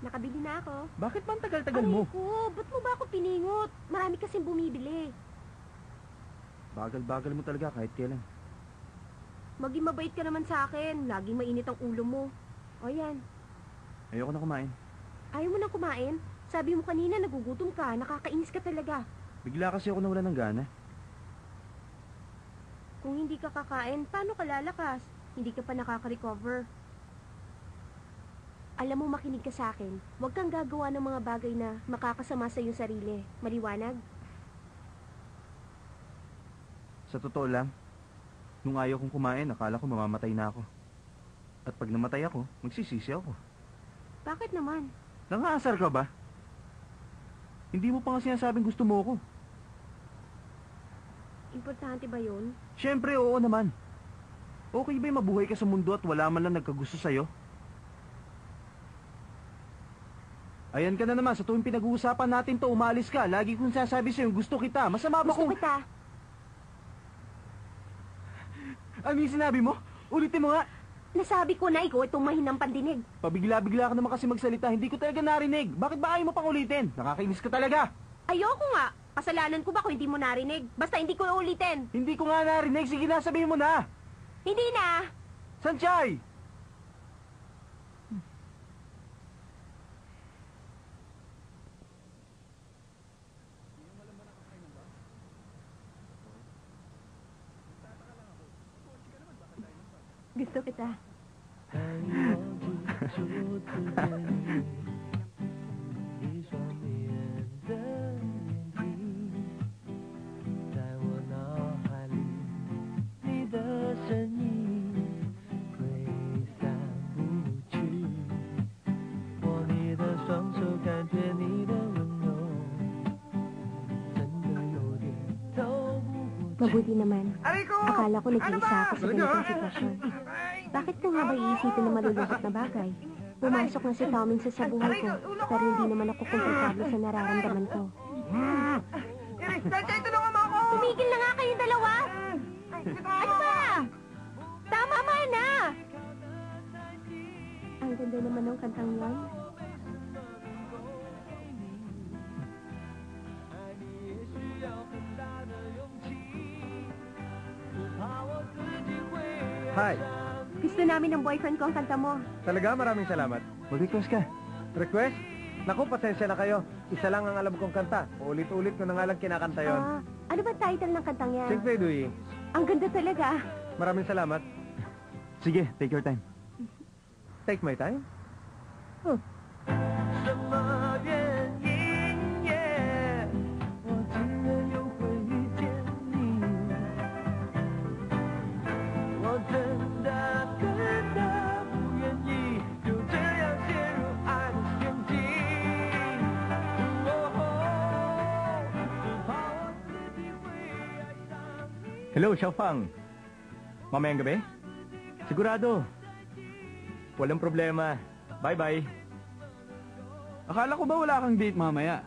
nakabili na ako. Bakit ba ang tagal-tagal mo? Aray ko, ba't mo ba ako piningot? Marami kasing bumibili. Bagal-bagal mo talaga kahit kailan. Maging mabait ka naman sa akin. Laging mainit ang ulo mo. O yan. Ayoko na kumain. Ayaw mo nang kumain? Sabi mo kanina nagugutom ka. Nakakainis ka talaga. Bigla kasi ako nawala ng gana. Kung hindi ka kakain, paano ka lalakas? Hindi ka pa nakaka-recover. Alam mo, makinig ka sa akin. Huwag kang gagawa ng mga bagay na makakasama sa iyong sarili. Maliwanag? Sa totoo lang, nung ayaw kong kumain, akala ko mamamatay na ako. At pag namatay ako, magsisisi ako. Bakit naman? Nangaasar ka ba? Hindi mo pa nga sinasabing gusto mo ako. Importante ba yun? Siyempre, oo naman. Okay ba yung mabuhay ka sa mundo at wala man lang nagkagusto sa'yo? Ayan ka na naman, sa tuwing pinag-uusapan natin to, umalis ka. Lagi kong sasabi sa'yo, gusto kita. Masama ba Gusto kung... kita. Ano yung sinabi mo? Ulitin mo nga. Nasabi ko na ikaw itong mahinang pandinig. Pabigla-bigla ka naman kasi magsalita, hindi ko talaga narinig. Bakit ba ayaw mo pang ulitin? Nakakainis ka talaga. Ayoko nga. Kasalanan ko ba kung hindi mo narinig? Basta hindi ko ulitin. Hindi ko nga narinig. Sige na, sabihin mo na. Hindi na. Sanchay! Gusto kita. Mabuti naman. Akala ko nag-iisa ako sa ganitong sitwasyon. Bakit ko nga ba iisipin na malulungkot na bagay? Pumasok na si Toming sa buhay ko, pero hindi naman ako komportable sa nararamdaman ko. Sanchay, tulungan mo ako! Tumigil na nga kayong dalawa! Ano ba? Tama na! Ang ganda naman ng kantang yan. Hi. Gusto namin ng boyfriend ko ang kanta mo. Talaga, maraming salamat. Mag-request ka. Request? Naku, pasensya na kayo. Isa lang ang alam kong kanta. Ulit-ulit ko na nga lang kinakanta yon. Ano ba title ng kantang yan? Siyempre, Dui. Ang ganda talaga. Maraming salamat. Sige, take your time. Take my time. Hello, Xiaofang. Mamayang gabi? Sigurado. Walang problema. Bye-bye. Akala ko ba wala kang date mamaya?